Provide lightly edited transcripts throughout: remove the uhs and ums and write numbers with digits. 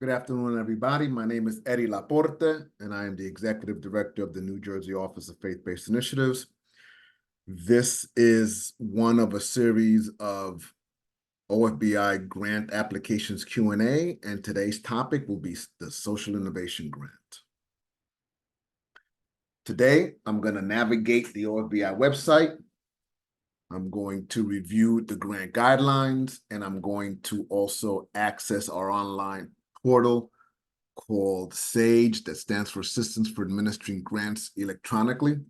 Good afternoon, everybody. My name is Eddie Laporte, and I am the Executive Director of the New Jersey Office of Faith-Based Initiatives. This is one of a series of OFBI grant applications Q&A, and today's topic will be the Social Innovation Grant. Today, I'm going to navigate the OFBI website. I'm going to review the grant guidelines, and I'm going to also access our online portal called SAGE, that stands for Systems for Administering Grants Electronically,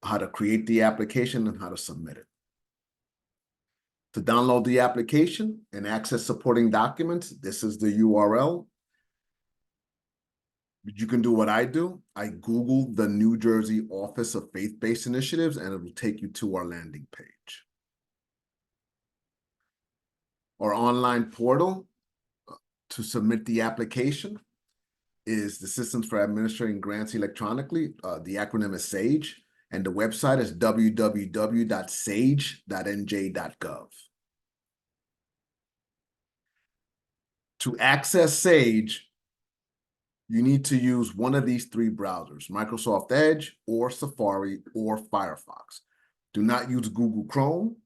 how to create the application and how to submit it. To download the application and access supporting documents, this is the URL. You can do what I do. I Google the New Jersey Office of Faith-Based Initiatives, and it will take you to our landing page. Our online portal to submit the application is the Systems for Administering Grants Electronically. The acronym is SAGE, and the website is www.sage.nj.gov. To access SAGE, you need to use one of these three browsers, Microsoft Edge or Safari or Firefox. Do not use Google Chrome.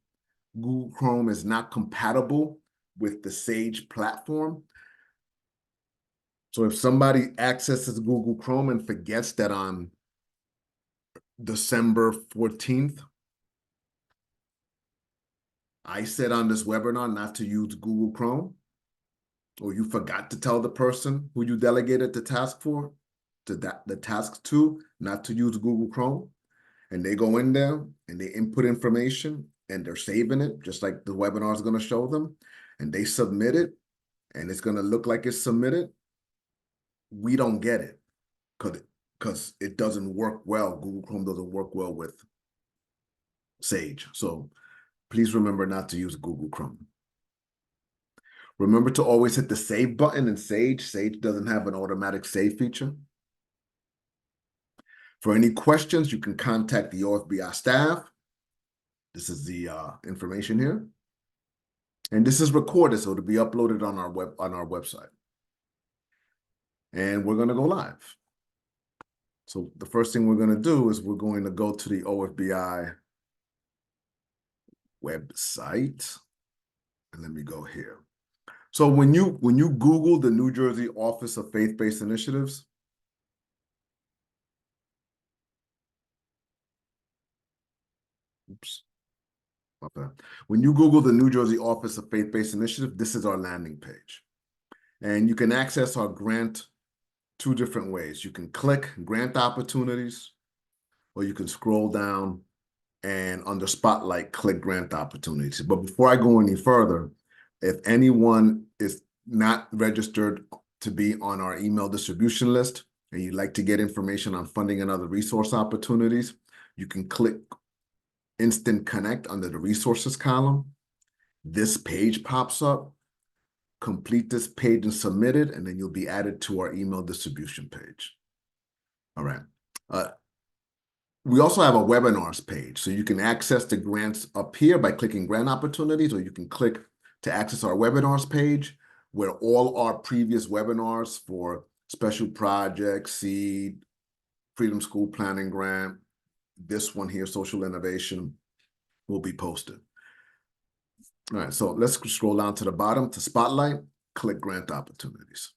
Google Chrome is not compatible with the SAGE platform. So if somebody accesses Google Chrome and forgets that on December 14th, I said on this webinar not to use Google Chrome, or you forgot to tell the person who you delegated the task for, the task to, not to use Google Chrome, and they go in there and they input information and they're saving it, just like the webinar is going to show them, and they submit it, and it's going to look like it's submitted, we don't get it because it doesn't work well. Google Chrome doesn't work well with SAGE. So please remember not to use Google Chrome. Remember to always hit the save button in SAGE. SAGE doesn't have an automatic save feature. For any questions, you can contact the OFBI staff. This is the information here. And this is recorded, so it'll be uploaded on our website. And we're going to go live. So the first thing we're going to do is we're going to go to the OFBI website. And let me go here. So when you Google the New Jersey Office of Faith-Based Initiatives, okay. When you Google the New Jersey Office of Faith-Based Initiative, this is our landing page. And you can access our grant two different ways. You can click grant opportunities, or you can scroll down and under Spotlight, click grant opportunities. But before I go any further, if anyone is not registered to be on our email distribution list and you'd like to get information on funding and other resource opportunities, you can click Instant Connect under the resources column. This page pops up. Complete this page and submit it, and then you'll be added to our email distribution page. All right. We also have a webinars page, so you can access the grants up here by clicking grant opportunities, or you can click to access our webinars page, where all our previous webinars for special projects, SEED, Freedom School Planning Grant, this one here, Social Innovation, will be posted. All right, so let's scroll down to the bottom to Spotlight, click Grant Opportunities.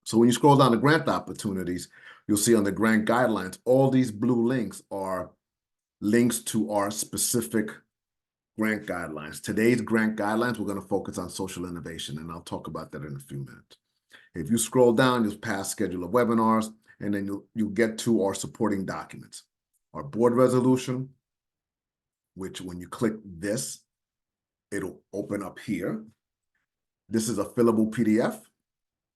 So when you scroll down to Grant Opportunities, you'll see on the grant guidelines, all these blue links are links to our specific grant guidelines. Today's grant guidelines, we're going to focus on social innovation, and I'll talk about that in a few minutes. If you scroll down, you'll pass schedule of webinars, and then you'll get to our supporting documents. Our board resolution, which when you click this, it'll open up here. This is a fillable PDF.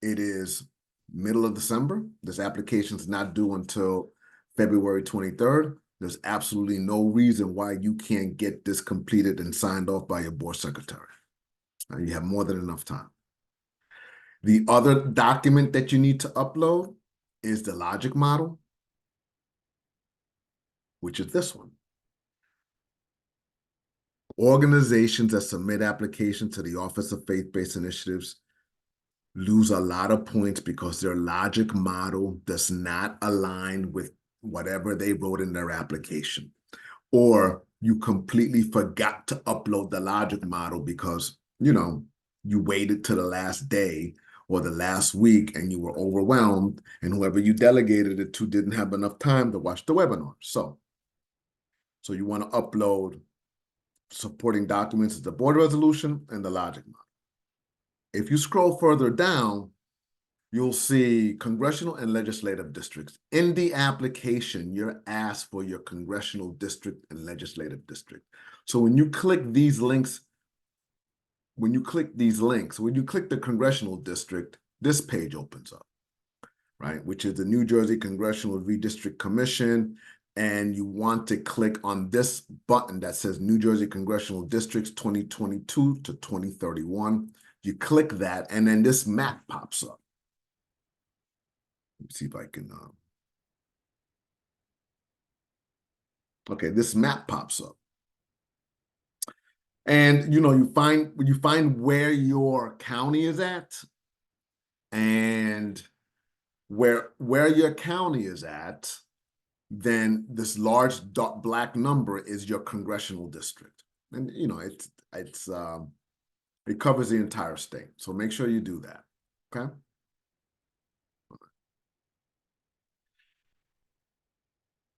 It is middle of December. This application is not due until February 23rd. There's absolutely no reason why you can't get this completed and signed off by your board secretary. You have more than enough time. The other document that you need to upload is the logic model, which is this one. Organizations that submit applications to the Office of Faith-Based Initiatives lose a lot of points because their logic model does not align with whatever they wrote in their application. Or you completely forgot to upload the logic model because, you waited to the last day or the last week and you were overwhelmed, and whoever you delegated it to didn't have enough time to watch the webinar. So you want to upload supporting documents as the board resolution and the logic model. If you scroll further down, you'll see congressional and legislative districts. In the application, you're asked for your congressional district and legislative district. So when you click these links, when you click the congressional district, this page opens up, right? Which is the New Jersey Congressional Redistrict Commission. And you want to click on this button that says New Jersey Congressional Districts 2022 to 2031. You click that, and then this map pops up. Let me see if I can. Okay, this map pops up, and you find where your county is at, and where your county is at. Then this large black number is your congressional district, and it covers the entire state. So make sure you do that. Okay.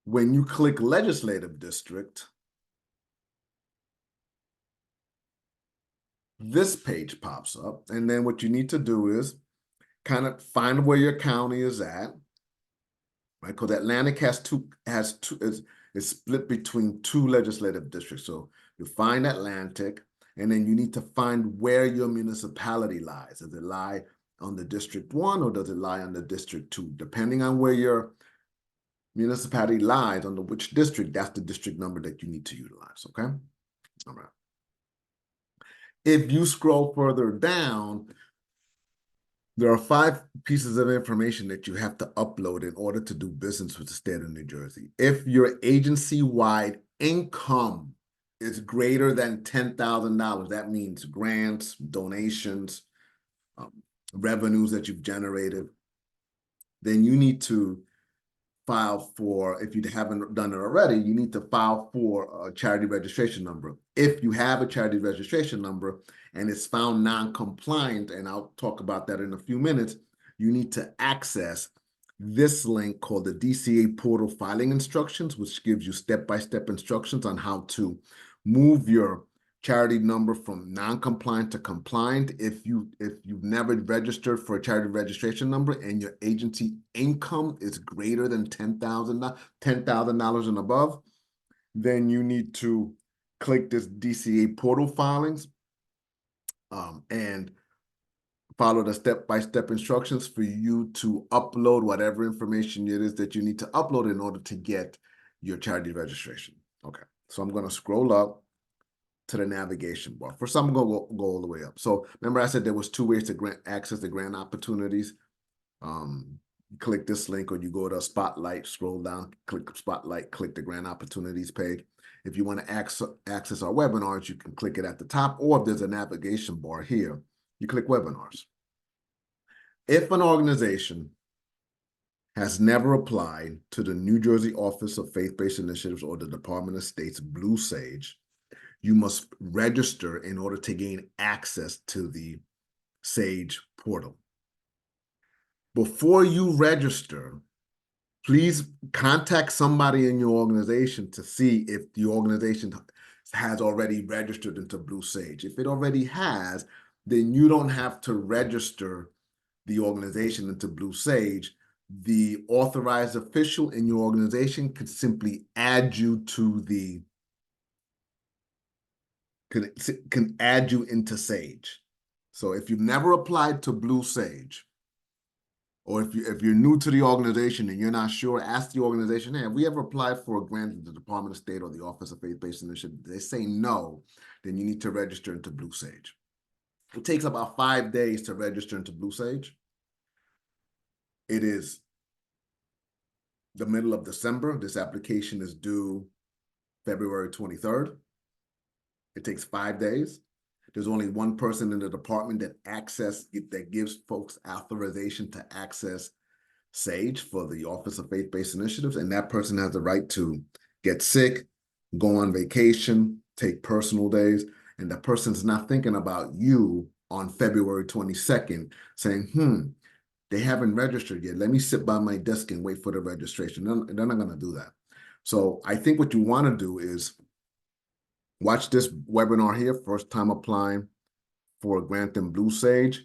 When you click legislative district, this page pops up, and then what you need to do is kind of find where your county is at, right? Because Atlantic is split between two legislative districts. So you find Atlantic, and then you need to find where your municipality lies. Does it lie on the District 1 or does it lie on the District 2? Depending on where your municipality lies, under which district, that's the district number that you need to utilize, okay? All right. If you scroll further down, there are 5 pieces of information that you have to upload in order to do business with the state of New Jersey. If your agency-wide income is greater than $10,000, that means grants, donations, revenues that you've generated, then you need to file for, if you haven't done it already, you need to file for a charity registration number. If you have a charity registration number and it's found non-compliant, and I'll talk about that in a few minutes, you need to access this link called the DCA Portal Filing Instructions, which gives you step-by-step instructions on how to move your charity number from non-compliant to compliant. If you've never registered for a charity registration number and your agency income is greater than $10,000 and above, then you need to click this DCA portal filings and follow the step-by-step instructions for you to upload whatever information it is that you need to upload in order to get your charity registration. Okay, so I'm going to scroll up to the navigation bar. For some, I'm going to go all the way up. So remember I said there was 2 ways to access the grant opportunities. Click this link, or you go to Spotlight, scroll down, click Spotlight, click the grant opportunities page. If you want to access our webinars, you can click it at the top, or if there's a navigation bar here, you click webinars. If an organization has never applied to the New Jersey Office of Faith-Based Initiatives or the Department of State's Blue Sage, you must register in order to gain access to the SAGE portal. Before you register, please contact somebody in your organization to see if the organization has already registered into Blue Sage. If it already has, then you don't have to register the organization into Blue Sage. The authorized official in your organization could simply add you to the can add you into Sage. So if you've never applied to Blue Sage, or if you're new to the organization and you're not sure, ask the organization, hey, have we ever applied for a grant in the Department of State or the Office of Faith-Based Initiatives? They say no, then you need to register into Blue Sage. It takes about 5 days to register into Blue Sage. It is the middle of December. This application is due February 23rd. It takes 5 days. There's only one person in the department that gives folks authorization to access SAGE for the Office of Faith-Based Initiatives, and that person has the right to get sick, go on vacation, take personal days, and the person's not thinking about you on February 22nd saying, they haven't registered yet. Let me sit by my desk and wait for the registration. They're not going to do that. So I think what you want to do is watch this webinar here, first time applying for a grant in Blue Sage.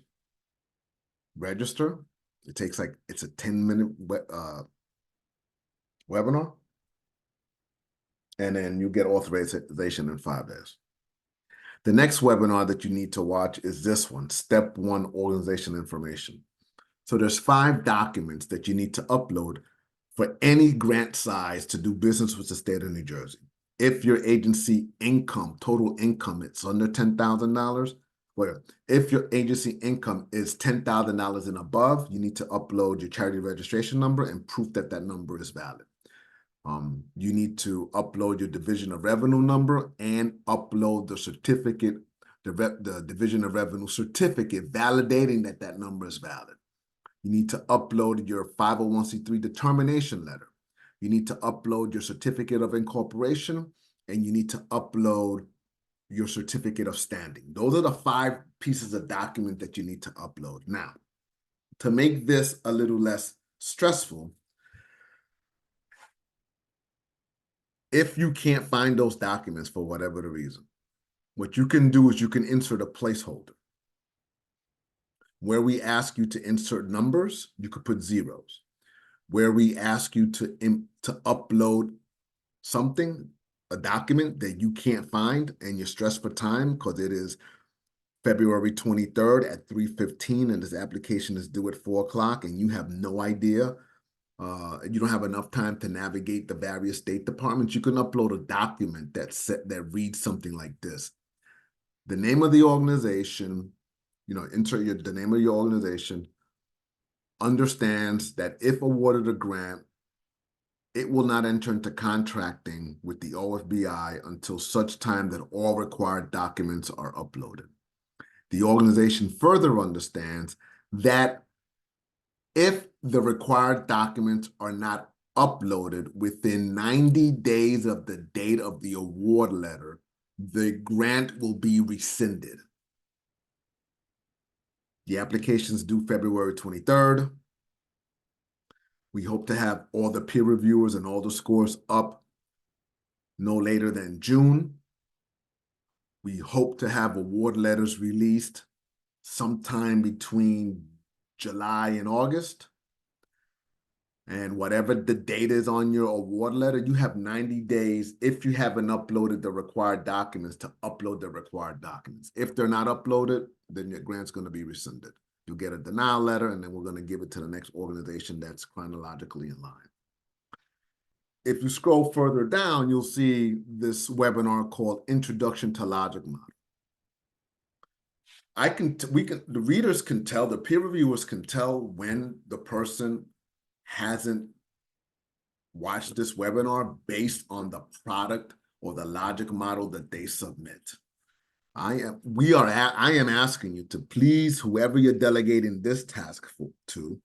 Register. It takes it's a 10-minute webinar. And then you get authorization in 5 days. The next webinar that you need to watch is this one, Step 1 Organization Information. So there's 5 documents that you need to upload for any grant size to do business with the state of New Jersey. If your agency income, total income, it's under $10,000, well, if your agency income is $10,000 and above, you need to upload your charity registration number and proof that that number is valid. You need to upload your Division of Revenue number and upload the certificate, the Division of Revenue certificate validating that that number is valid. You need to upload your 501c3 determination letter. You need to upload your certificate of incorporation, and you need to upload your certificate of standing. Those are the 5 pieces of document that you need to upload. Now, to make this a little less stressful, if you can't find those documents for whatever the reason, what you can do is you can insert a placeholder. Where we ask you to insert numbers, you could put zeros. Where we ask you to upload something, a document that you can't find and you're stressed for time because it is February 23rd at 3:15 and this application is due at 4 o'clock and you have no idea, you don't have enough time to navigate the various state departments, you can upload a document that reads something like this. The name of the organization, insert the name of your organization, understands that if awarded a grant, it will not enter into contracting with the OFBI until such time that all required documents are uploaded. The organization further understands that if the required documents are not uploaded within 90 days of the date of the award letter, the grant will be rescinded. The application is due February 23rd. We hope to have all the peer reviewers and all the scores up no later than June. We hope to have award letters released sometime between July and August. And whatever the date is on your award letter, you have 90 days if you haven't uploaded the required documents to upload the required documents. If they're not uploaded, then your grant's going to be rescinded. You'll get a denial letter, and then we're going to give it to the next organization that's chronologically in line. If you scroll further down, you'll see this webinar called Introduction to Logic Model. The readers can tell, the peer reviewers can tell when the person hasn't watched this webinar based on the product or the logic model that they submit. I am asking you to please, whoever you're delegating this task to,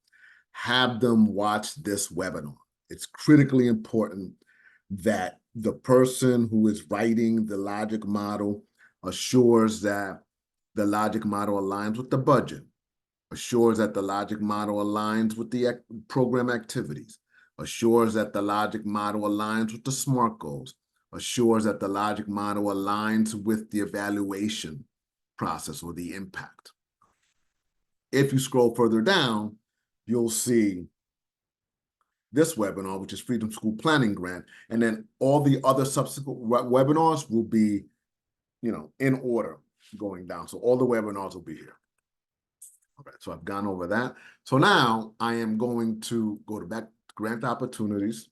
have them watch this webinar. It's critically important that the person who is writing the logic model assures that the logic model aligns with the budget, assures that the logic model aligns with the program activities, assures that the logic model aligns with the SMART goals, assures that the logic model aligns with the evaluation process or the impact. If you scroll further down, you'll see this webinar, which is Freedom School Planning Grant, and then all the other subsequent webinars will be, in order going down. So all the webinars will be here. All right, so I've gone over that. So now I am going to go to back to grant opportunities,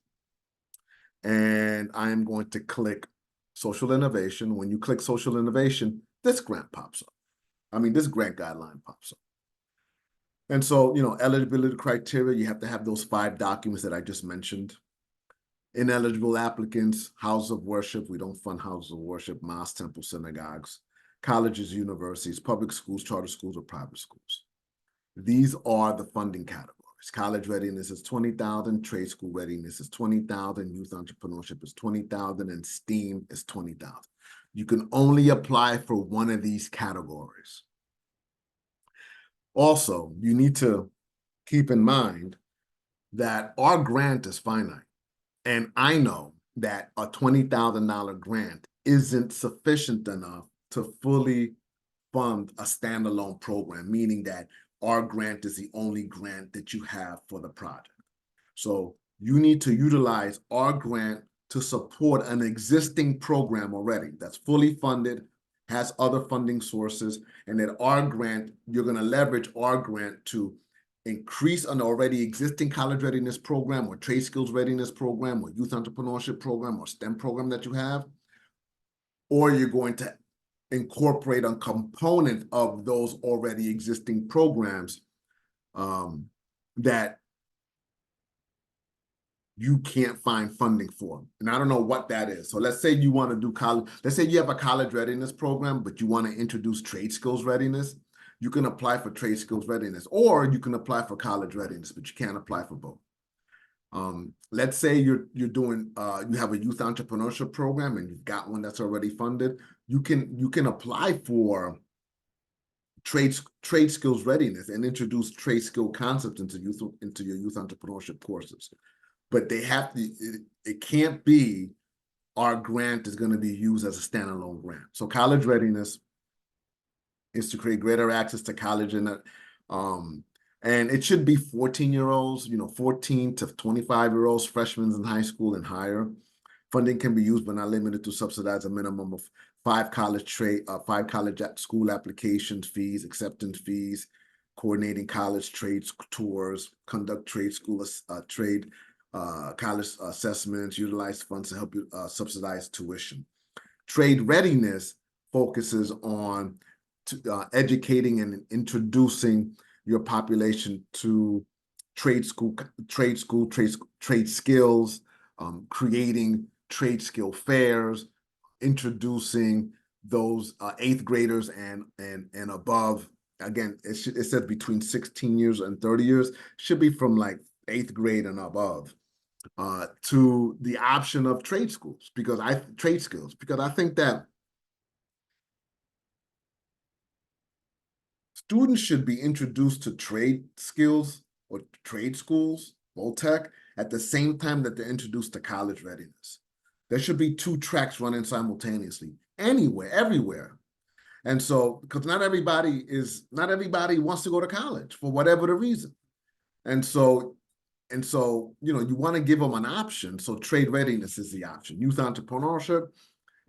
and I am going to click social innovation. When you click social innovation, this grant pops up. This grant guideline pops up. And so, eligibility criteria, you have to have those 5 documents that I just mentioned. Ineligible applicants, houses of worship, we don't fund houses of worship, mosques, temples, synagogues. colleges, universities, public schools, charter schools, or private schools. These are the funding categories. College readiness is 20,000, trade school readiness is 20,000, youth entrepreneurship is 20,000, and STEAM is 20,000. You can only apply for one of these categories. Also, you need to keep in mind that our grant is finite. And I know that a $20,000 grant isn't sufficient enough to fully fund a standalone program, meaning that our grant is the only grant that you have for the project. So you need to utilize our grant to support an existing program already that's fully funded, has other funding sources, and that our grant, you're going to leverage our grant to increase an already existing college readiness program or trade skills readiness program or youth entrepreneurship program or STEM program that you have, or you're going to incorporate a component of those already existing programs that you can't find funding for. And I don't know what that is. So let's say you want to do college, let's say you have a college readiness program, but you want to introduce trade skills readiness. You can apply for trade skills readiness, or you can apply for college readiness, but you can't apply for both. Let's say you're doing you have a youth entrepreneurship program and you've got one that's already funded. You can apply for trade skills readiness and introduce trade skill concepts into your youth entrepreneurship courses. But they have to, it can't be our grant is going to be used as a standalone grant. So college readiness is to create greater access to college and it should be 14-year-olds, 14 to 25-year-olds, freshmen in high school and higher. Funding can be used but not limited to subsidize a minimum of 5 college school application fees, acceptance fees, coordinating college trades tours, conduct trade school college assessments, utilize funds to help you subsidize tuition. Trade readiness focuses on educating and introducing your population to trade skills, creating trade skill fairs, introducing those 8th graders and above. Again, it says between 16 years and 30 years, should be from like 8th grade and above, to the option of trade skills, because I think that students should be introduced to trade skills or trade schools, Voltech, at the same time that they're introduced to college readiness. There should be 2 tracks running simultaneously, everywhere. And so, because not everybody wants to go to college for whatever the reason. And so, you want to give them an option. So trade readiness is the option. Youth entrepreneurship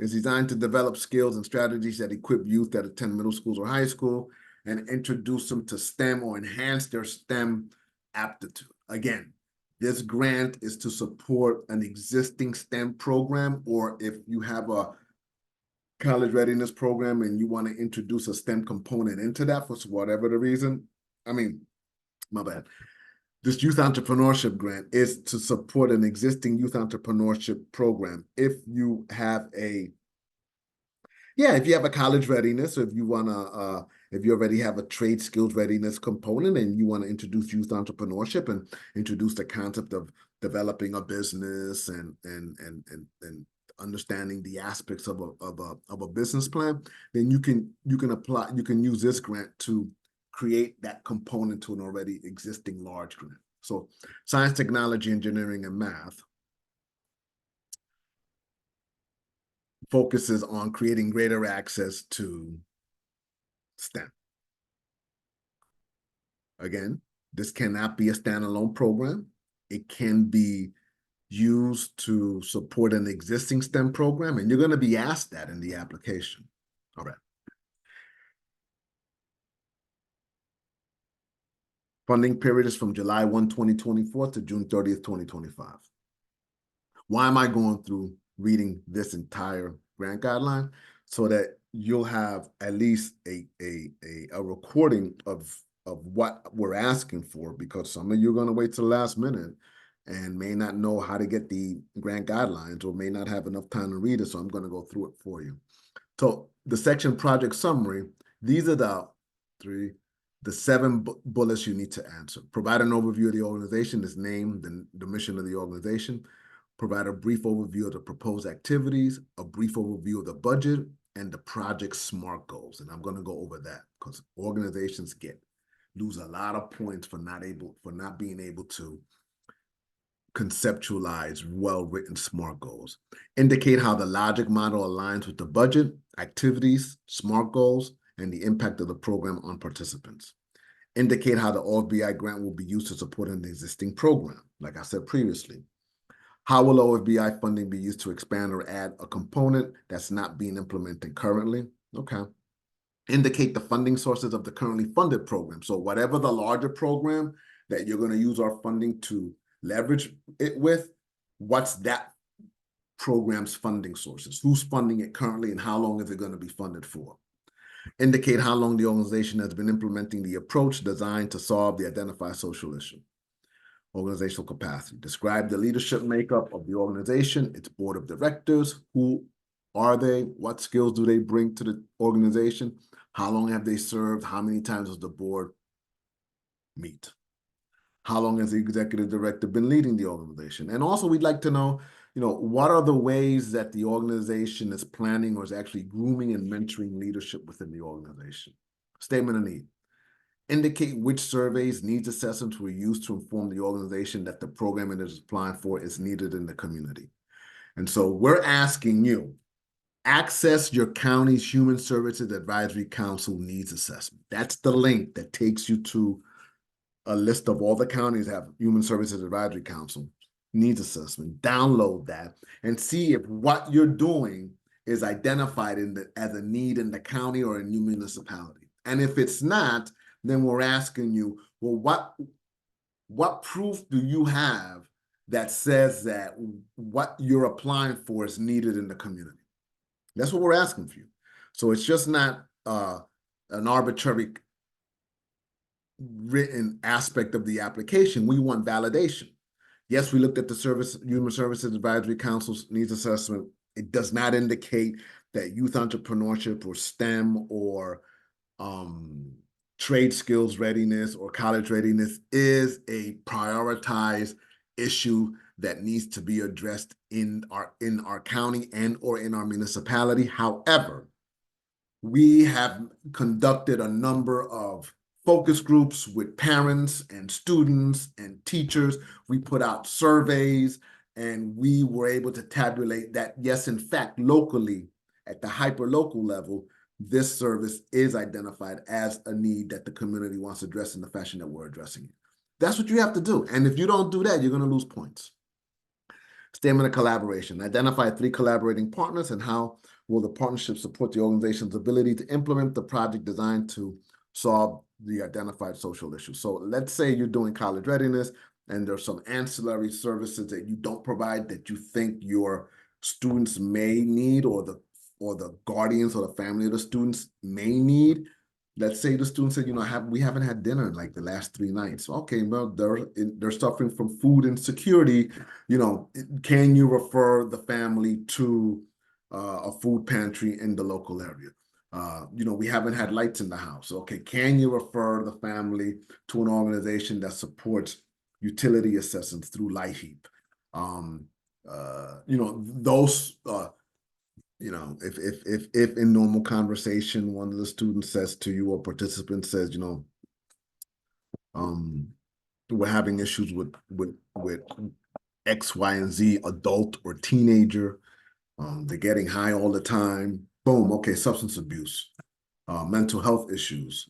is designed to develop skills and strategies that equip youth that attend middle schools or high school and introduce them to STEM or enhance their STEM aptitude. Again, this grant is to support an existing STEM program, or if you have a college readiness program and you want to introduce a STEM component into that for whatever the reason. My bad. This youth entrepreneurship grant is to support an existing youth entrepreneurship program. If you have a college readiness, or if you want to, if you already have a trade skills readiness component and you want to introduce youth entrepreneurship and introduce the concept of developing a business and understanding the aspects of a business plan, then you can use this grant to create that component to an already existing large grant. So science, technology, engineering, and math focuses on creating greater access to STEM. Again, this cannot be a standalone program. It can be used to support an existing STEM program, and you're going to be asked that in the application. All right. Funding period is from July 1, 2024 to June 30th, 2025. Why am I going through reading this entire grant guideline? So that you'll have at least a recording of what we're asking for, because some of you are going to wait till the last minute and may not know how to get the grant guidelines or may not have enough time to read it. So I'm going to go through it for you. So the section project summary, these are the 7 bullets you need to answer. Provide an overview of the organization, its name, the mission of the organization. Provide a brief overview of the proposed activities, a brief overview of the budget, and the project SMART goals. And I'm going to go over that because organizations lose a lot of points for not being able to conceptualize well-written SMART goals. Indicate how the logic model aligns with the budget, activities, SMART goals, and the impact of the program on participants. Indicate how the OFBI grant will be used to support an existing program. Like I said previously, how will OFBI funding be used to expand or add a component that's not being implemented currently? Okay. Indicate the funding sources of the currently funded program. So whatever the larger program that you're going to use our funding to leverage it with, what's that program's funding sources? Who's funding it currently and how long is it going to be funded for? Indicate how long the organization has been implementing the approach designed to solve the identified social issue. Organizational capacity. Describe the leadership makeup of the organization, its board of directors. Who are they? What skills do they bring to the organization? How long have they served? How many times does the board meet? How long has the executive director been leading the organization? And also we'd like to know, what are the ways that the organization is planning or is actually grooming and mentoring leadership within the organization? Statement of need. Indicate which surveys, needs assessments were used to inform the organization that the program it is applying for is needed in the community. And so we're asking you, access your county's Human Services Advisory Council needs assessment. That's the link that takes you to a list of all the counties that have Human Services Advisory Council needs assessment. Download that and see if what you're doing is identified as a need in the county or in your municipality. And if it's not, then we're asking you, well, what proof do you have that says that what you're applying for is needed in the community? That's what we're asking for you. So it's just not an arbitrary written aspect of the application. We want validation. Yes, we looked at the Human Services Advisory Council's needs assessment. It does not indicate that youth entrepreneurship or STEM or trade skills readiness or college readiness is a prioritized issue that needs to be addressed in our county and or in our municipality. However, we have conducted a number of focus groups with parents and students and teachers. We put out surveys and we were able to tabulate that, yes, in fact, locally at the hyper-local level, this service is identified as a need that the community wants to address in the fashion that we're addressing it. That's what you have to do. And if you don't do that, you're going to lose points. Statement of collaboration. Identify 3 collaborating partners and how will the partnership support the organization's ability to implement the project designed to solve the identified social issues. So let's say you're doing college readiness and there's some ancillary services that you don't provide that you think your students may need or the guardians or the family of the students may need. Let's say the student said, we haven't had dinner in like the last 3 nights. Okay, well, they're suffering from food insecurity. Can you refer the family to a food pantry in the local area? We haven't had lights in the house. Okay, can you refer the family to an organization that supports utility assistance through LightHeap? If in normal conversation, one of the students says to you or participant says, we're having issues with X, Y, and Z adult or teenager. They're getting high all the time. Boom. Okay, substance abuse, mental health issues.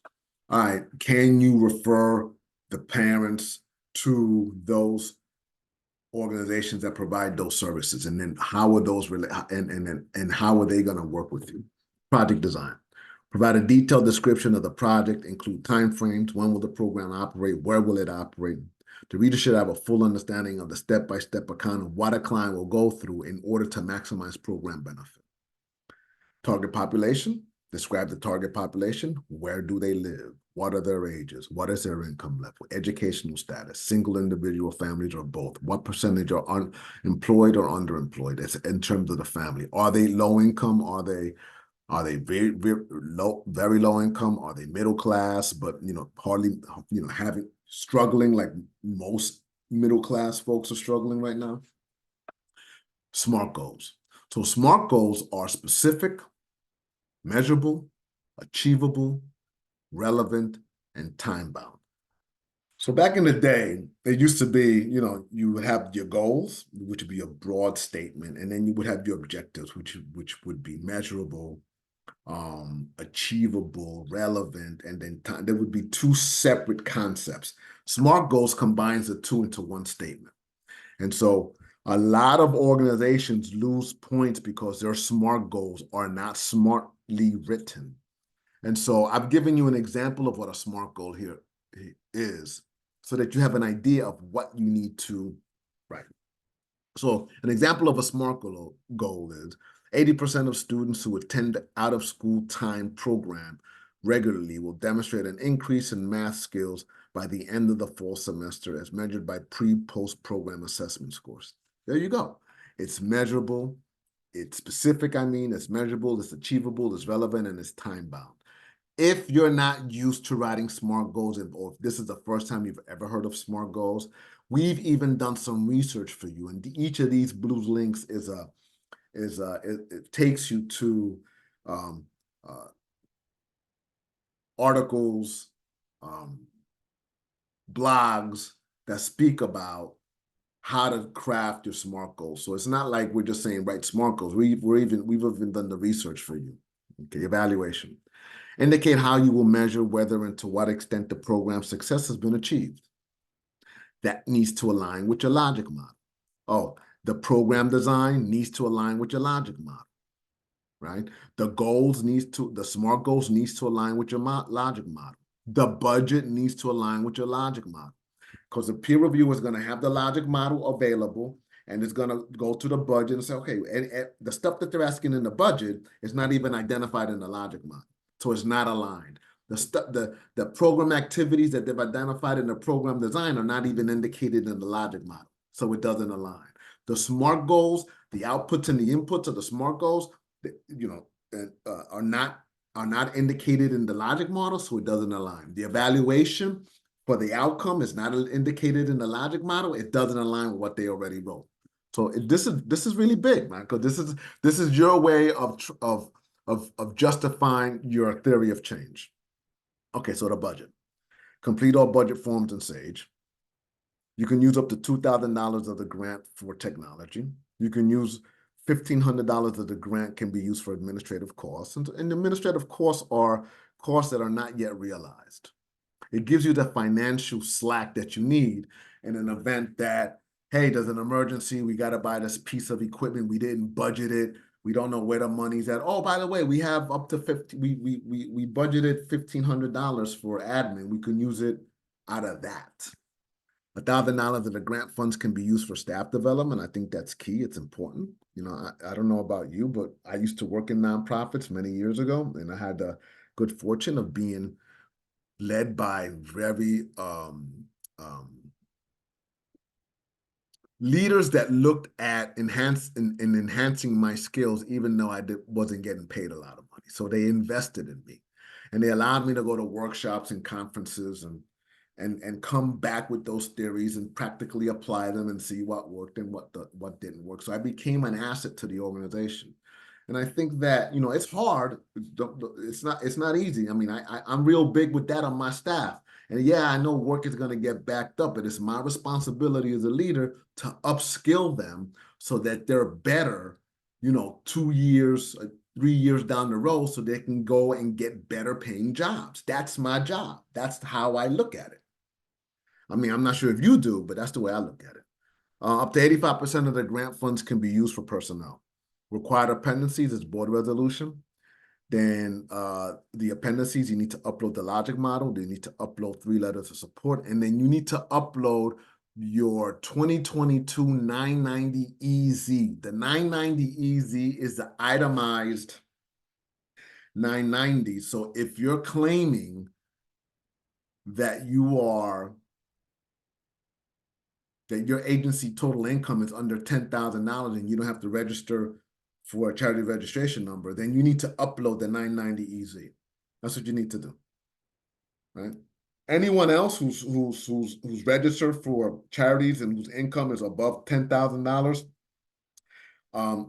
All right, can you refer the parents to those organizations that provide those services, and then how are those and how are they going to work with you? Project design. Provide a detailed description of the project, include timeframes, when will the program operate, where will it operate. The reader should have a full understanding of the step-by-step account of what a client will go through in order to maximize program benefit. Target population. Describe the target population. Where do they live? What are their ages? What is their income level? Educational status, single individual families or both? What percentage are unemployed or underemployed? That's in terms of the family. Are they low income? Are they Are they very low income? Are they middle class, but hardly, having struggling like most middle class folks are struggling right now? SMART goals. So SMART goals are specific, measurable, achievable, relevant, and time bound. So back in the day, it used to be, you would have your goals, which would be a broad statement, and then you would have your objectives, which would be measurable, achievable, relevant, and then there would be two separate concepts. SMART goals combines the two into one statement. And so a lot of organizations lose points because their SMART goals are not smartly written. And so I've given you an example of what a SMART goal here is so that you have an idea of what you need to write. So an example of a SMART goal is 80% of students who attend the out-of-school time program regularly will demonstrate an increase in math skills by the end of the fall semester as measured by pre-post program assessment scores. There you go. It's measurable, it's specific, it's measurable, it's achievable, it's relevant, and it's time-bound. If you're not used to writing SMART goals, or if this is the first time you've ever heard of SMART goals, we've even done some research for you. And each of these blue links it takes you to articles, blogs that speak about how to craft your SMART goals. So it's not like we're just saying write SMART goals. We've even done the research for you. Okay, evaluation. Indicate how you will measure whether and to what extent the program's success has been achieved. That needs to align with your logic model. Oh, the program design needs to align with your logic model, right? The SMART goals needs to align with your logic model. The budget needs to align with your logic model, because the peer review is going to have the logic model available, and it's going to go to the budget and say, okay, and the stuff that they're asking in the budget is not even identified in the logic model. So it's not aligned. The program activities that they've identified in the program design are not even indicated in the logic model. So it doesn't align. The SMART goals, the outputs and the inputs of the SMART goals, are not indicated in the logic model, so it doesn't align. The evaluation for the outcome is not indicated in the logic model. It doesn't align with what they already wrote. So this is really big, man, because this is your way of justifying your theory of change. Okay, so the budget. Complete all budget forms in Sage. You can use up to $2,000 of the grant for technology. You can use $1,500 of the grant can be used for administrative costs. And administrative costs are costs that are not yet realized. It gives you the financial slack that you need in an event that, hey, there's an emergency. We got to buy this piece of equipment. We didn't budget it. We don't know where the money's at. Oh, by the way, we have up to we budgeted $1,500 for admin. We can use it out of that. $1,000 of the grant funds can be used for staff development. I think that's key. It's important. I don't know about you, but I used to work in nonprofits many years ago, and I had the good fortune of being led by very leaders that looked at enhancing my skills, even though I wasn't getting paid a lot of money. So they invested in me, and they allowed me to go to workshops and conferences and come back with those theories and practically apply them and see what worked and what didn't work. So I became an asset to the organization. And I think that, it's hard. It's not easy. I'm real big with that on my staff. And yeah, I know work is going to get backed up, but it's my responsibility as a leader to upskill them so that they're better, 2 years, 3 years down the road, so they can go and get better paying jobs. That's my job. That's how I look at it. I'm not sure if you do, but that's the way I look at it. Up to 85% of the grant funds can be used for personnel. Required appendices is board resolution. Then the appendices, you need to upload the logic model. Then you need to upload 3 letters of support. And then you need to upload your 2022 990EZ. The 990EZ is the itemized 990. So if you're claiming that that your agency total income is under $10,000 and you don't have to register for a charity registration number, then you need to upload the 990EZ. That's what you need to do, right? Anyone else who's registered for charities and whose income is above $10,000,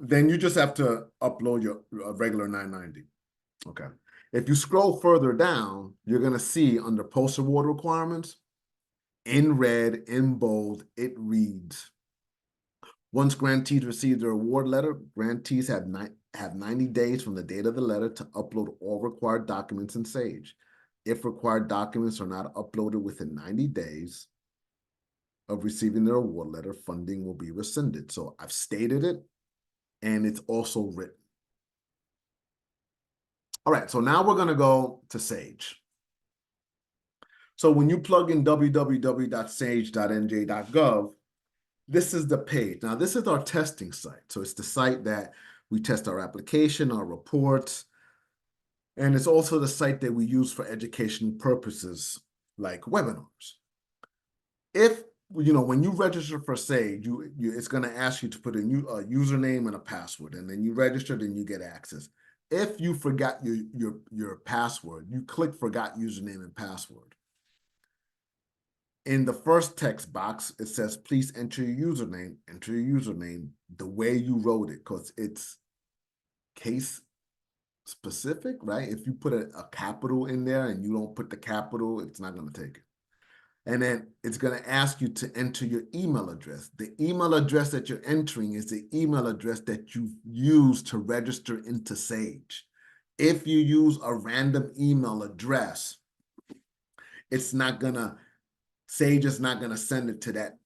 then you just have to upload your regular 990. Okay. If you scroll further down, you're going to see under post-award requirements, in red, in bold, it reads, once grantees receive their award letter, grantees have 90 days from the date of the letter to upload all required documents in Sage. If required documents are not uploaded within 90 days of receiving their award letter, funding will be rescinded. So I've stated it, and it's also written. All right, so now we're going to go to Sage. So when you plug in www.sage.nj.gov, this is the page. Now, this is our testing site. So it's the site that we test our application, our reports, and it's also the site that we use for educational purposes like webinars. If, when you register for Sage, it's going to ask you to put a username and a password, and then you register, then you get access. If you forgot your password, you click Forgot Username and Password. In the first text box, it says, please enter your username the way you wrote it, because it's case specific, right? If you put a capital in there and you don't put the capital, it's not going to take it. And then it's going to ask you to enter your email address. The email address that you're entering is the email address that you use to register into Sage. If you use a random email address, Sage is not going to send it to that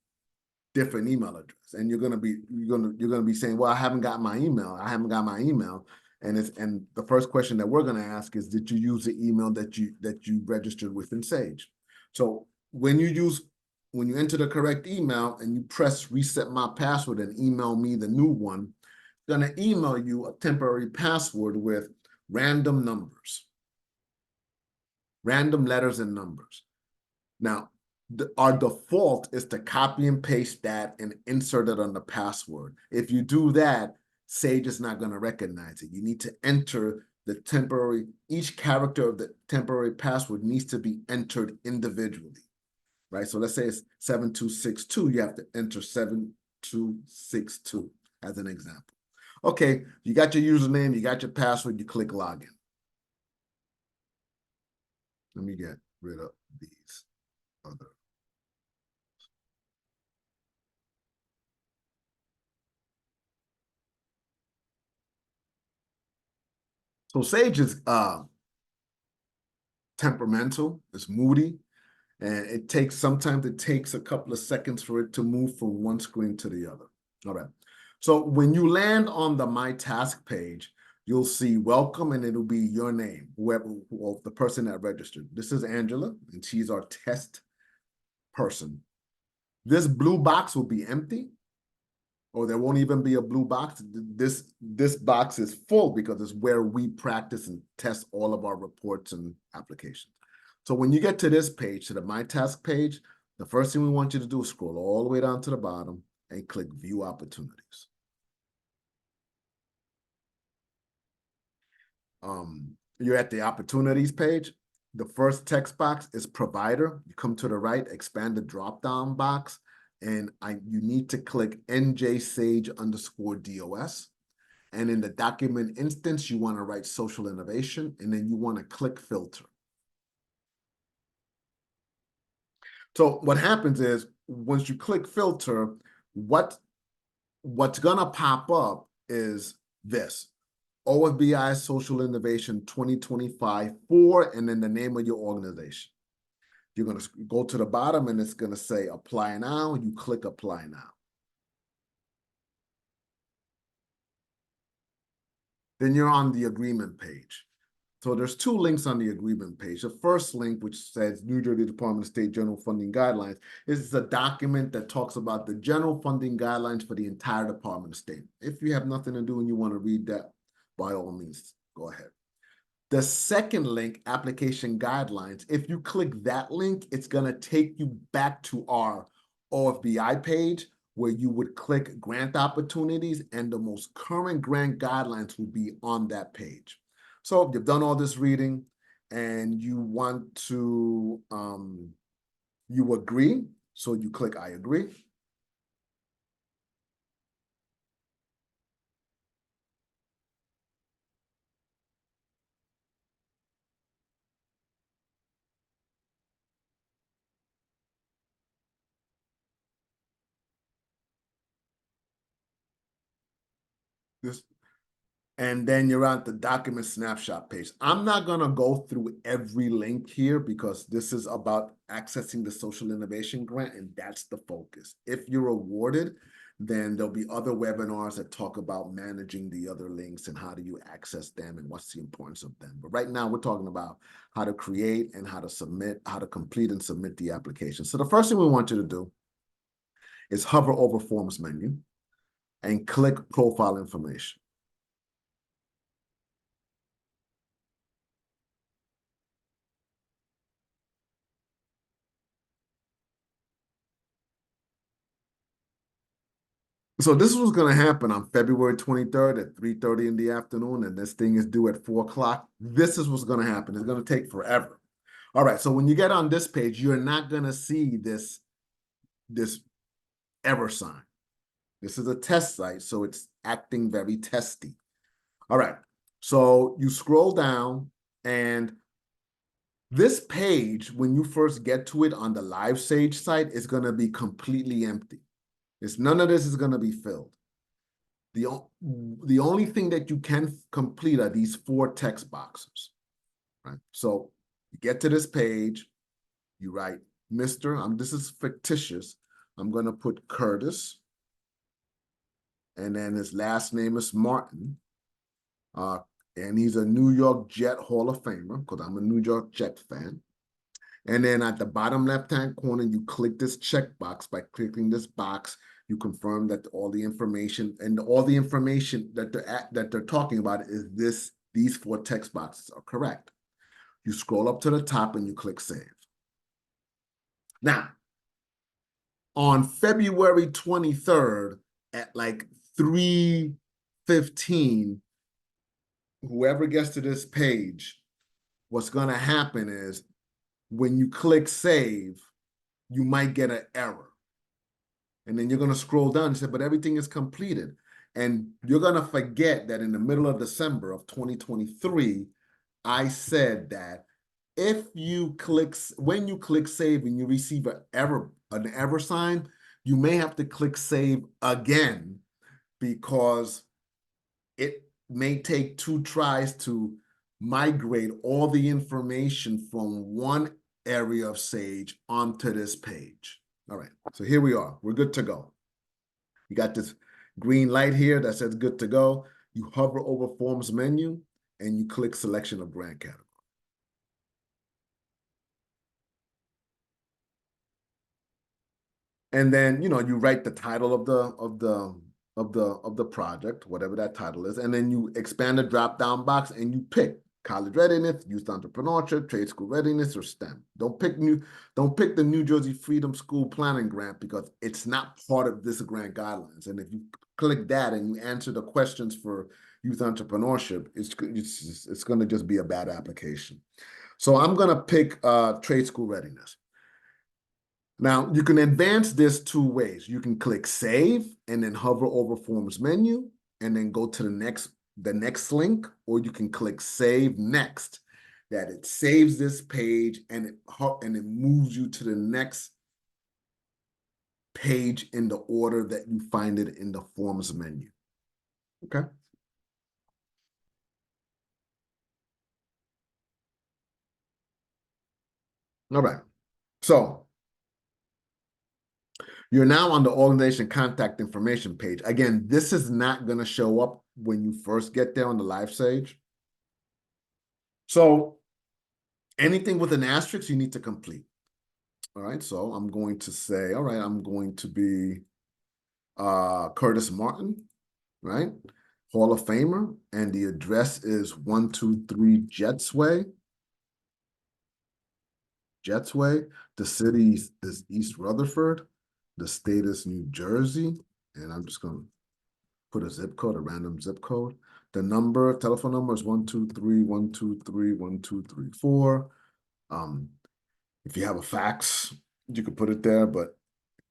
different email address. And you're going to be saying, well, I haven't got my email. And the first question that we're going to ask is, did you use the email that you registered with in Sage? So when you enter the correct email and you press reset my password and email me the new one, it's going to email you a temporary password with random numbers, random letters and numbers. Now, our default is to copy and paste that and insert it on the password. If you do that, Sage is not going to recognize it. You need to enter each character of the temporary password needs to be entered individually, right? So let's say it's 7262, you have to enter 7262 as an example. Okay, you got your username, you got your password, you click login. Let me get rid of these other. So Sage is temperamental, it's moody, and sometimes it takes a couple of seconds for it to move from one screen to the other. All right. So when you land on the My Task page, you'll see welcome, and it'll be your name, the person that registered. This is Angela, and she's our test person. This blue box will be empty, or there won't even be a blue box. This box is full because it's where we practice and test all of our reports and applications. So when you get to this page, to the My Task page, the first thing we want you to do is scroll all the way down to the bottom and click View Opportunities. You're at the Opportunities page. The first text box is Provider. You come to the right, expand the drop-down box, and you need to click NJSage_DOS. And in the document instance, you want to write Social Innovation, and then you want to click Filter. So what happens is, once you click Filter, what's going to pop up is this: OFBI Social Innovation 2025 for, and then the name of your organization. You're going to go to the bottom, and it's going to say Apply Now. You click Apply Now. Then you're on the agreement page. So there's two links on the agreement page. The first link, which says New Jersey Department of State General Funding Guidelines, is a document that talks about the general funding guidelines for the entire Department of State. If you have nothing to do and you want to read that, by all means, go ahead. The second link, Application Guidelines, if you click that link, it's going to take you back to our OFBI page, where you would click grant opportunities, and the most current grant guidelines will be on that page. So you've done all this reading and you want to, you agree. So you click I agree. This, and then you're at the document snapshot page. I'm not gonna go through every link here because this is about accessing the social innovation grant, and that's the focus. If you're awarded, then there'll be other webinars that talk about managing the other links and how do you access them and what's the importance of them. But right now we're talking about how to create and how to submit, how to complete and submit the application. So the first thing we want you to do is hover over Forms menu and click Profile Information. So this was going to happen on February 23rd at 3:30 in the afternoon, and this thing is due at 4 o'clock. This is what's going to happen. It's going to take forever. All right, so when you get on this page, you're not going to see this error sign. This is a test site, so it's acting very testy. All right, so you scroll down, and this page, when you first get to it on the LiveSage site, is going to be completely empty. None of this is going to be filled. The only thing that you can complete are these 4 text boxes, right? So you get to this page, you write, Mr. This is fictitious. I'm going to put Curtis, and then his last name is Martin, and he's a New York Jet Hall of Famer because I'm a New York Jet fan. And then at the bottom left-hand corner, you click this checkbox. By clicking this box, you confirm that all the information that they're talking about is these 4 text boxes are correct. You scroll up to the top and you click Save. Now, on February 23rd at like 3:15, whoever gets to this page, what's going to happen is when you click Save, you might get an error. And then you're going to scroll down and say, but everything is completed. And you're going to forget that in the middle of December of 2023, I said that when you click save and you receive an error sign, you may have to click save again because it may take 2 tries to migrate all the information from one area of Sage onto this page. All right, so here we are. We're good to go. You got this green light here that says good to go. You hover over Forms menu and you click Selection of Grant Category. And then you write the title of the project, whatever that title is, and then you expand the drop-down box and you pick college readiness, youth entrepreneurship, trade school readiness, or STEM. Don't pick the New Jersey Freedom School Planning Grant because it's not part of this grant guidelines. And if you click that and you answer the questions for youth entrepreneurship, it's going to just be a bad application. So I'm going to pick trade school readiness. Now, you can advance this 2 ways. You can click Save and then hover over Forms menu and then go to the next link, or you can click Save Next. That it saves this page and it moves you to the next page in the order that you find it in the Forms menu. Okay. All right. So you're now on the organization contact information page. Again, this is not going to show up when you first get there on the LiveSage. So anything with an asterisk, you need to complete. All right, so I'm going to say, all right, I'm going to be Curtis Martin, right? Hall of Famer, and the address is 123 Jetsway. The city is East Rutherford. The state is New Jersey, and I'm just going to put a zip code, a random zip code. The number, telephone number is 123-123-1234. If you have a fax, you could put it there, but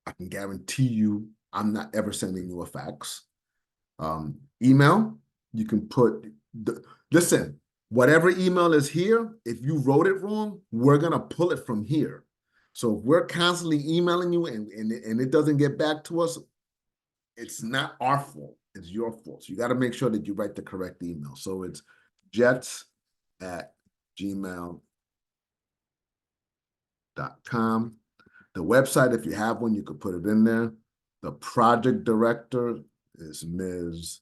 I can guarantee you I'm not ever sending you a fax. Email, you can put, listen, whatever email is here, if you wrote it wrong, we're going to pull it from here. So if we're constantly emailing you and it doesn't get back to us, it's not our fault. It's your fault. So you got to make sure that you write the correct email. So it's jets@gmail.com. The website, if you have one, you could put it in there. The project director is Ms.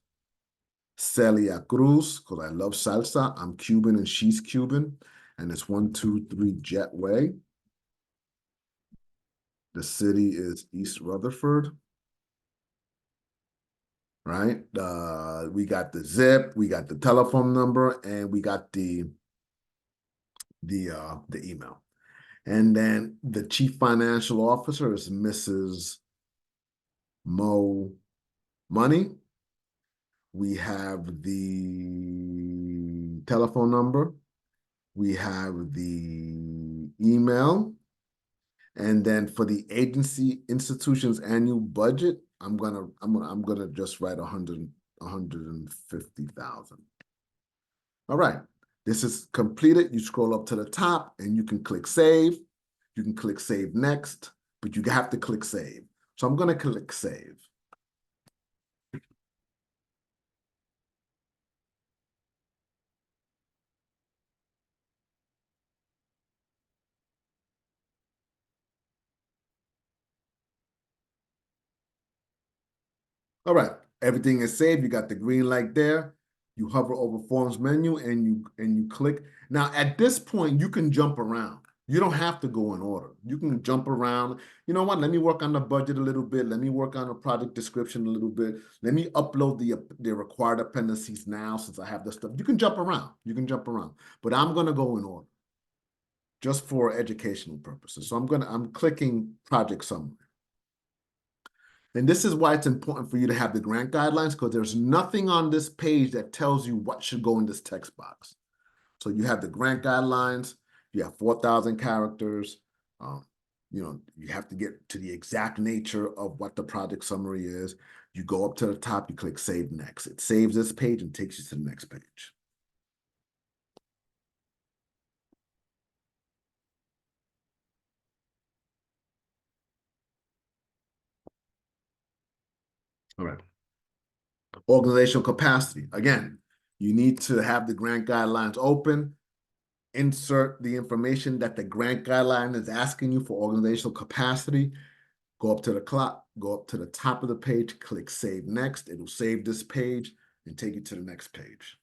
Celia Cruz, because I love salsa. I'm Cuban and she's Cuban. And it's 123 Jetway. The city is East Rutherford. Right? We got the zip, we got the telephone number, and we got the email. And then the chief financial officer is Mrs. Mo Money. We have the telephone number. We have the email. And then for the agency institution's annual budget, I'm gonna just write 150,000. All right, this is completed. You scroll up to the top and you can click save. You can click save next, but you have to click save. So I'm gonna click save. All right, everything is saved. You got the green light there. You hover over forms menu and you click. Now at this point, you can jump around. You don't have to go in order. You can jump around. You know what? Let me work on the budget a little bit. Let me work on the project description a little bit. Let me upload the required appendices now since I have the stuff. You can jump around. You can jump around. But I'm gonna go in order just for educational purposes. So I'm clicking project summary. And this is why it's important for you to have the grant guidelines, because there's nothing on this page that tells you what should go in this text box. So you have the grant guidelines, you have 4,000 characters. You have to get to the exact nature of what the project summary is. You go up to the top, you click Save Next. It saves this page and takes you to the next page. All right. Organizational capacity. Again, you need to have the grant guidelines open. Insert the information that the grant guideline is asking you for organizational capacity. Go up to the clock, go up to the top of the page, click Save Next. It will save this page and take you to the next page.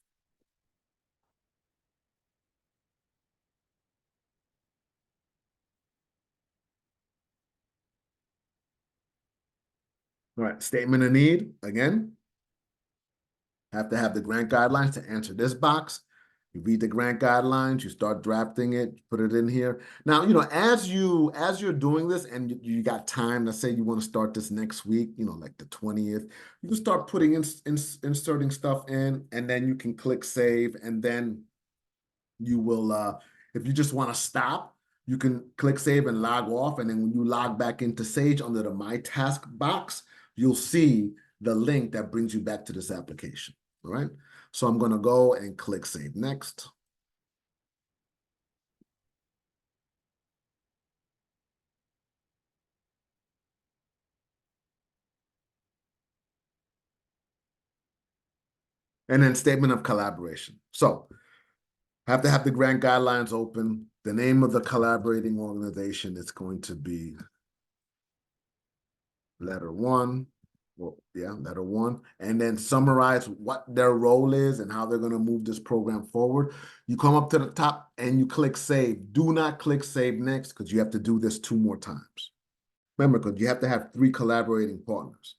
All right, statement of need, again, have to have the grant guidelines to answer this box. You read the grant guidelines, you start drafting it, put it in here. Now, as you're doing this and you got time, let's say you want to start this next week, like the 20th, you can start putting inserting stuff in, and then you can click save, and then you will, if you just want to stop, you can click save and log off, and then when you log back into Sage under the My Task box, you'll see the link that brings you back to this application, all right? So I'm gonna go and click Save Next. And then statement of collaboration. So I have to have the grant guidelines open. The name of the collaborating organization is going to be letter one. Well, yeah, letter one, and then summarize what their role is and how they're going to move this program forward. You come up to the top and you click save. Do not click save next, because you have to do this 2 more times. Remember, because you have to have 3 collaborating partners.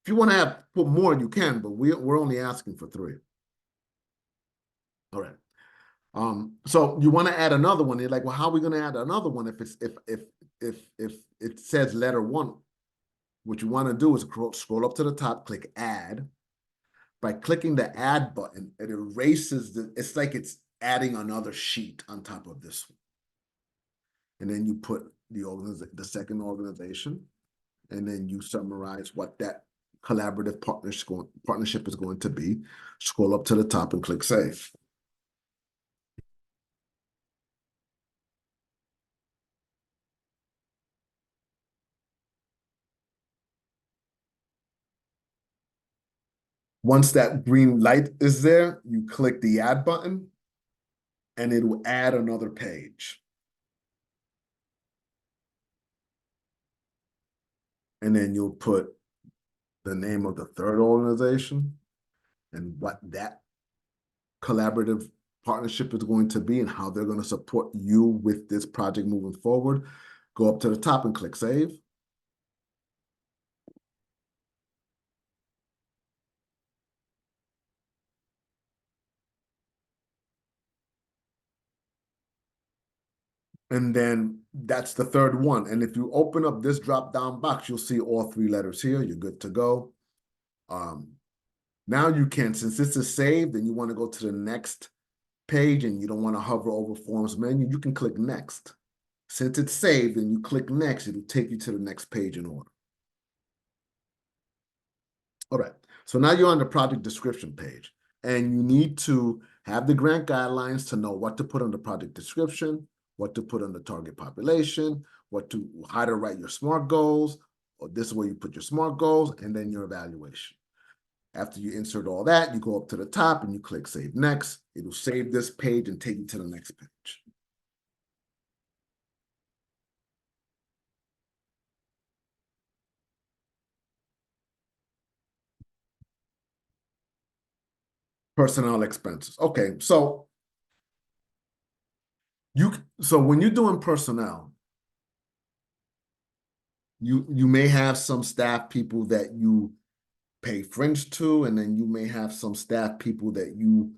If you want to put more, you can, but we're only asking for 3. All right. So you want to add another one. You're like, well, how are we going to add another one if it says letter one? what you want to do is scroll up to the top, click add. By clicking the add button, it erases it's like it's adding another sheet on top of this one. And then you put the second organization, and then you summarize what that collaborative partnership is going to be. Scroll up to the top and click save. Once that green light is there, you click the add button and it will add another page. And then you'll put the name of the third organization and what that collaborative partnership is going to be and how they're going to support you with this project moving forward. Go up to the top and click save. And then that's the third one. And if you open up this drop-down box, you'll see all three letters here. You're good to go. Now you can, since this is saved and you want to go to the next page and you don't want to hover over Forms menu, you can click Next. Since it's saved and you click Next, it'll take you to the next page in order. All right, so now you're on the project description page and you need to have the grant guidelines to know what to put on the project description, what to put on the target population, how to write your SMART goals, or this is where you put your SMART goals, and then your evaluation. After you insert all that, you go up to the top and you click Save Next. It'll save this page and take you to the next page. Personnel expenses. Okay, so when you're doing personnel, you may have some staff people that you pay fringe to, and then you may have some staff people that you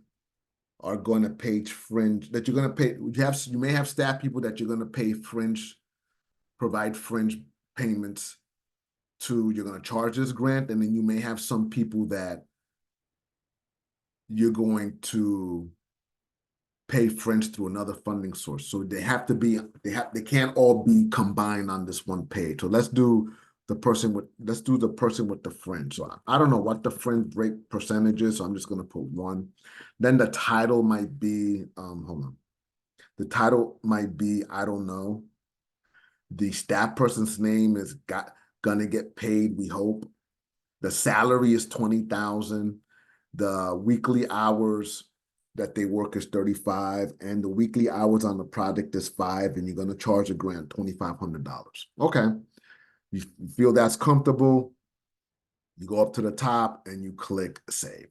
are going to pay fringe, that you're going to pay. You may have staff people that you're going to pay fringe, provide fringe payments to. You're going to charge this grant, and then you may have some people that you're going to pay fringe through another funding source. So they can't all be combined on this one page. So let's do the person with the fringe. So I don't know what the fringe rate percentage is, so I'm just going to put 1. Then the title might be, hold on. The title might be, I don't know. The staff person's name is gonna get paid, we hope. The salary is 20,000. The weekly hours that they work is 35, and the weekly hours on the project is 5, and you're gonna charge a grant $2,500. Okay, you feel that's comfortable, you go up to the top and you click Save.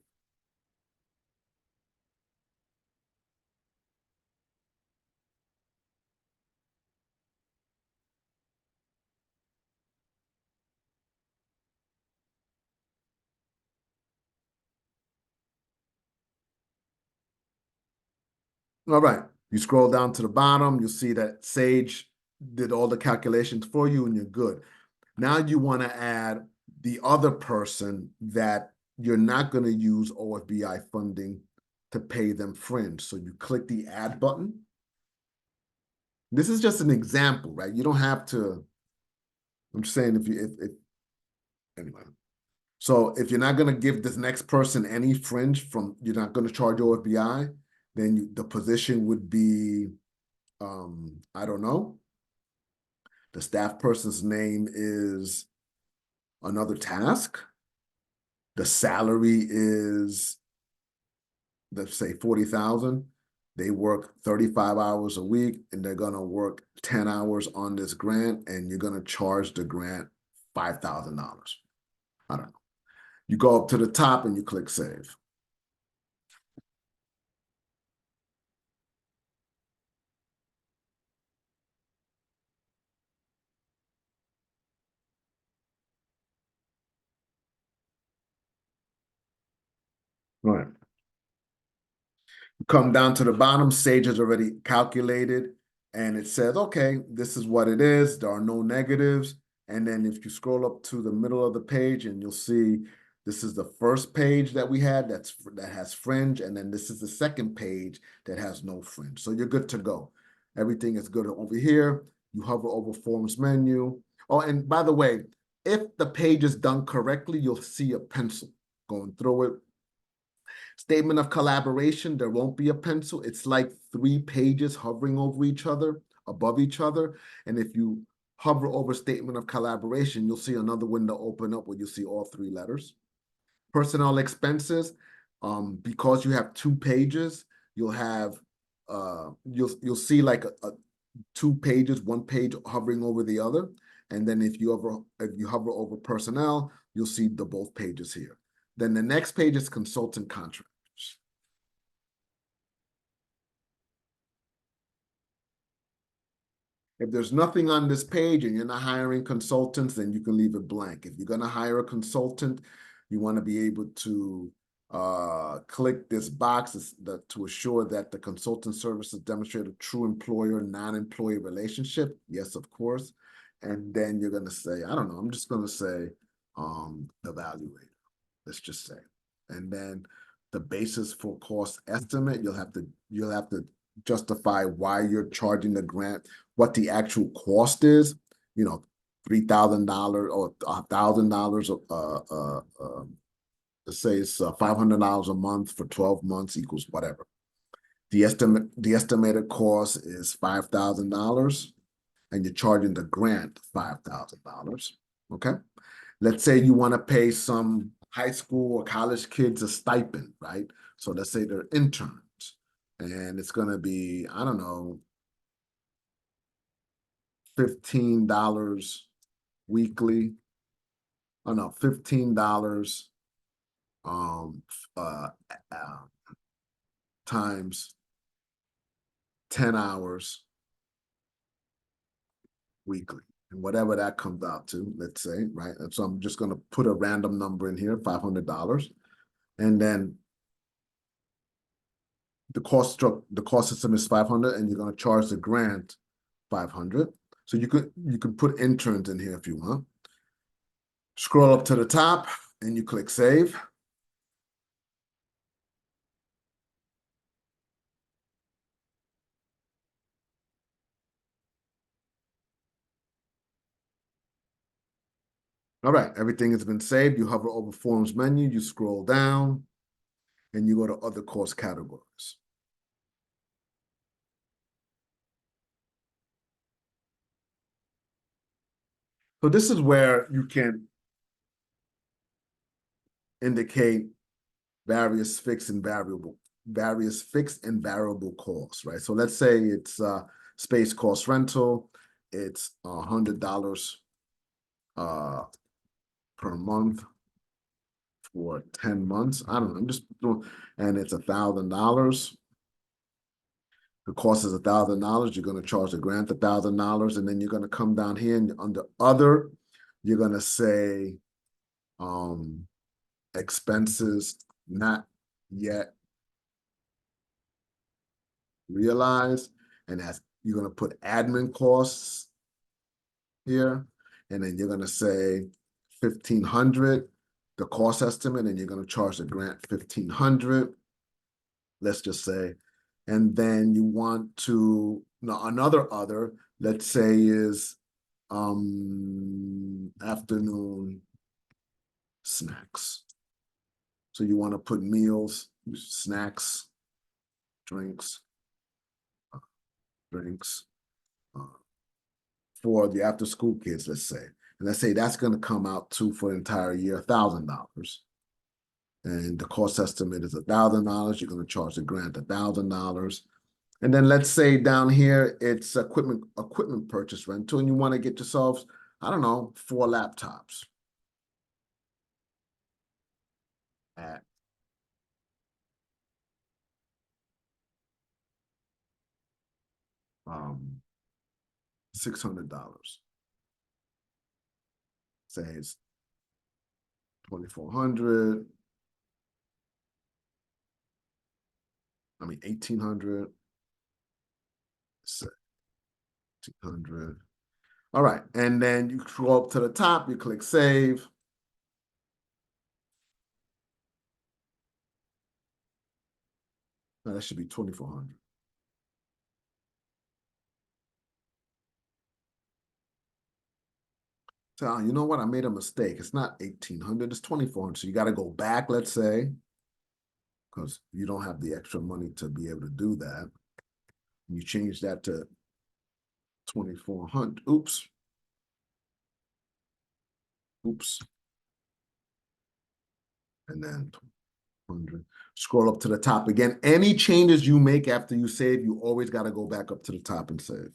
All right, you scroll down to the bottom, you'll see that Sage did all the calculations for you and you're good. Now you want to add the other person that you're not going to use OFBI funding to pay them fringe. So you click the add button. This is just an example, right? You don't have to, I'm just saying anyway. So if you're not going to give this next person any fringe you're not going to charge OFBI, then the position would be, I don't know. The staff person's name is another task. The salary is, let's say 40,000. They work 35 hours a week and they're going to work 10 hours on this grant and you're going to charge the grant $5,000. I don't know. You go up to the top and you click Save. All right. You come down to the bottom, Sage has already calculated and it says, okay, this is what it is. There are no negatives. And then if you scroll up to the middle of the page, and you'll see this is the first page that we had that has fringe, and then this is the second page that has no fringe. So you're good to go. Everything is good over here. You hover over Forms menu. Oh, and by the way, if the page is done correctly, you'll see a pencil going through it. Statement of collaboration, there won't be a pencil. It's like 3 pages hovering over each other, above each other. And if you hover over statement of collaboration, you'll see another window open up where you'll see all 3 letters. Personnel expenses, because you have 2 pages, you'll have you'll see like a 2 pages, 1 page hovering over the other. And then if you hover over personnel, you'll see the both pages here. Then the next page is consultant contractors. If there's nothing on this page and you're not hiring consultants, then you can leave it blank. If you're going to hire a consultant, you want to be able to click this box to assure that the consultant services demonstrate a true employer, non-employee relationship. Yes, of course. And then you're going to say, I don't know, I'm just going to say evaluator, let's just say. And then the basis for cost estimate, you'll have to justify why you're charging the grant, what the actual cost is, $3,000 or $1,000. Let's say it's $500 a month for 12 months equals whatever. The estimated cost is $5,000, and you're charging the grant $5,000. Okay. Let's say you want to pay some high school or college kids a stipend, right? So let's say they're interns, and it's going to be, I don't know, $15 weekly. Oh no, $15 um uh, uh times 10 hours weekly, and whatever that comes out to, let's say, right? And so I'm just going to put a random number in here, $500, and then the cost system is 500, and you're going to charge the grant 500. So you could put interns in here if you want. Scroll up to the top and you click save. All right, everything has been saved. You hover over Forms menu, you scroll down, and you go to other course categories. So this is where you can indicate various fixed and variable costs, right? So let's say it's space cost rental, it's $100 per month for 10 months. I don't know, I'm just doing, and it's $1,000. The cost is $1,000. You're going to charge the grant $1,000, and then you're going to come down here and under other, you're going to say expenses not yet realized, and that's you're going to put admin costs here, and then you're going to say 1,500, the cost estimate, and you're going to charge the grant 1,500. Let's just say, and then you want to another other, let's say is afternoon snacks. So you want to put meals, snacks, drinks for the after school kids, let's say. And let's say that's going to come out to for the entire year $1,000. And the cost estimate is $1,000. You're going to charge the grant $1,000. And then let's say down here it's equipment purchase rental, and you want to get yourselves, I don't know, 4 laptops at $600. Say it's 2,400. I mean 1,800. 1,800. All right, and then you scroll up to the top, you click save. No, that should be 2,400. So, you know what? I made a mistake. It's not 1,800, it's 2,400. So you got to go back, let's say, because you don't have the extra money to be able to do that. You change that to 2,400. Oops. Oops. And then 100. Scroll up to the top again. Any changes you make after you save, you always got to go back up to the top and save.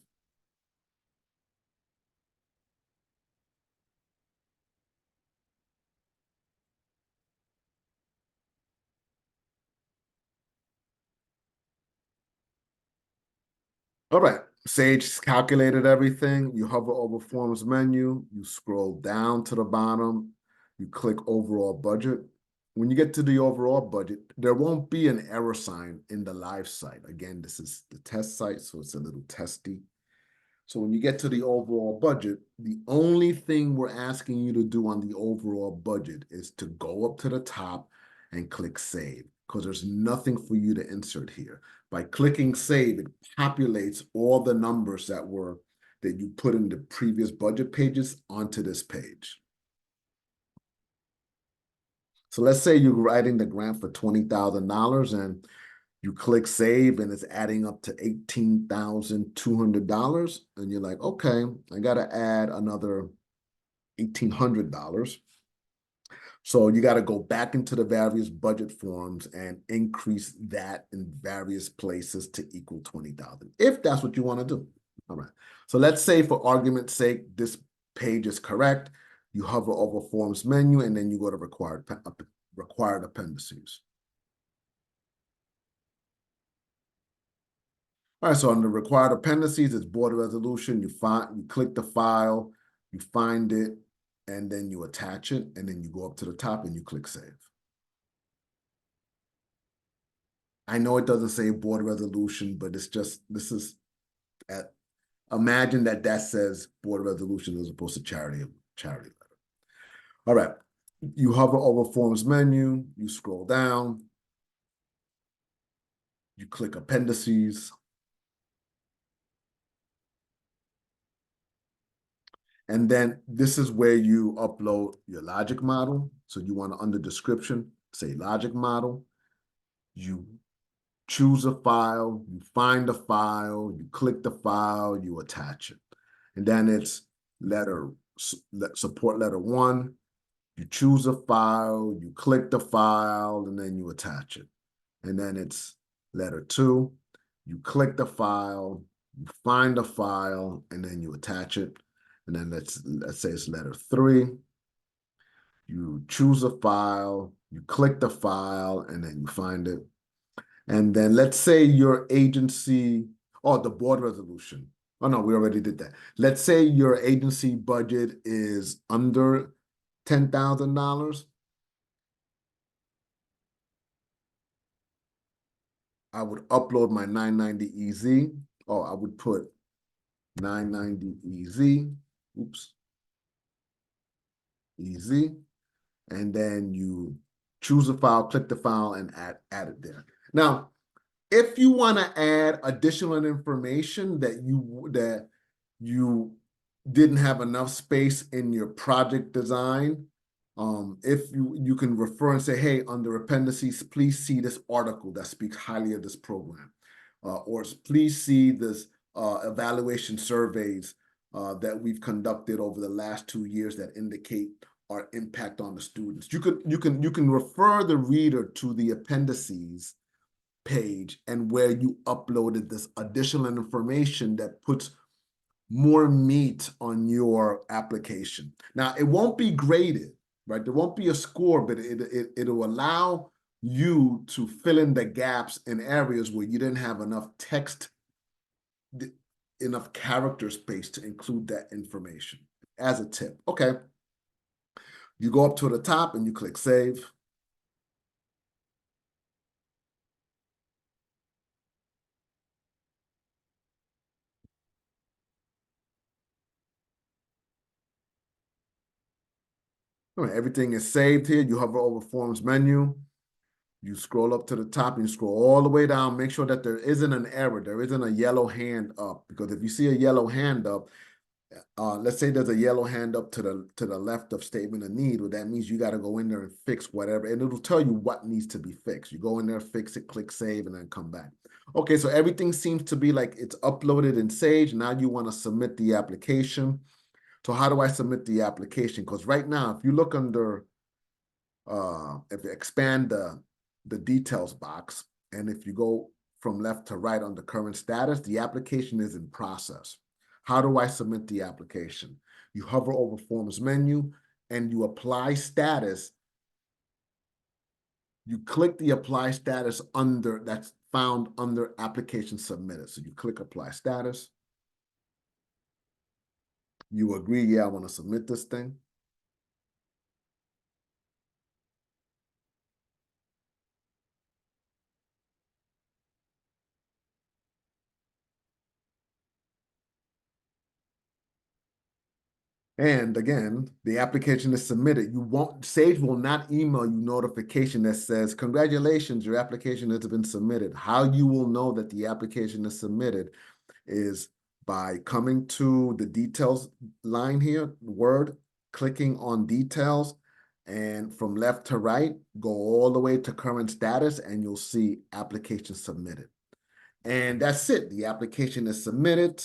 All right. Sage calculated everything. You hover over Forms menu. You scroll down to the bottom. You click Overall Budget. When you get to the overall budget, there won't be an error sign in the live site. Again, this is the test site, so it's a little testy. So when you get to the overall budget, the only thing we're asking you to do on the overall budget is to go up to the top and click Save, because there's nothing for you to insert here. By clicking Save, it populates all the numbers that you put in the previous budget pages onto this page. So let's say you're writing the grant for $20,000 and you click save and it's adding up to $18,200. And you're like, okay, I got to add another $1,800. So you got to go back into the various budget forms and increase that in various places to equal 20,000, if that's what you want to do. All right. So let's say for argument's sake, this page is correct. You hover over Forms menu and then you go to required appendices. All right, so under required appendices, it's board resolution. You click the file, you find it, and then you attach it, and then you go up to the top and you click save. I know it doesn't say board resolution, but it's just, imagine that says board resolution as opposed to charity letter. All right, you hover over Forms menu, you scroll down, you click appendices, and then this is where you upload your logic model. So you want to, under description, say logic model. You choose a file, you find a file, you click the file, you attach it. And then it's support letter 1. You choose a file, you click the file, and then you attach it. And then it's letter 2. You click the file, you find a file, and then you attach it. And then let's say it's letter 3. You choose a file, you click the file, and then you find it. And then let's say your agency, the board resolution. Oh no, we already did that. Let's say your agency budget is under $10,000. I would upload my 990EZ. Oh, I would put 990EZ. Oops. EZ. And then you choose a file, click the file, and add it there. Now, if you want to add additional information that you didn't have enough space in your project design, if you can refer and say, hey, under appendices, please see this article that speaks highly of this program, or please see this evaluation surveys that we've conducted over the last 2 years that indicate our impact on the students. You can refer the reader to the appendices page and where you uploaded this additional information that puts more meat on your application. Now, it won't be graded, right? There won't be a score, but it'll allow you to fill in the gaps in areas where you didn't have enough text, enough character space to include that information as a tip. Okay. You go up to the top and you click save. All right, everything is saved here. You hover over Forms menu. You scroll up to the top and you scroll all the way down. Make sure that there isn't an error. There isn't a yellow hand up, because if you see a yellow hand up, let's say there's a yellow hand up to the left of statement of need. Well, that means you got to go in there and fix whatever, and it'll tell you what needs to be fixed. You go in there, fix it, click save, and then come back. Okay, so everything seems to be like it's uploaded in Sage. Now you want to submit the application. So how do I submit the application? Because right now, if you look under, if you expand the details box, and if you go from left to right on the current status, the application is in process. How do I submit the application? You hover over Forms menu and you apply status. You click the apply status under, that's found under application submitted. So you click apply status. You agree, yeah, I want to submit this thing. And again, the application is submitted. Sage will not email you notification that says, congratulations, your application has been submitted. How you will know that the application is submitted is by coming to the details line here, Word, clicking on details, and from left to right, go all the way to current status, and you'll see application submitted. And that's it. The application is submitted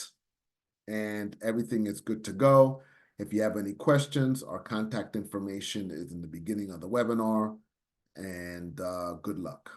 and everything is good to go. If you have any questions, our contact information is in the beginning of the webinar, and good luck.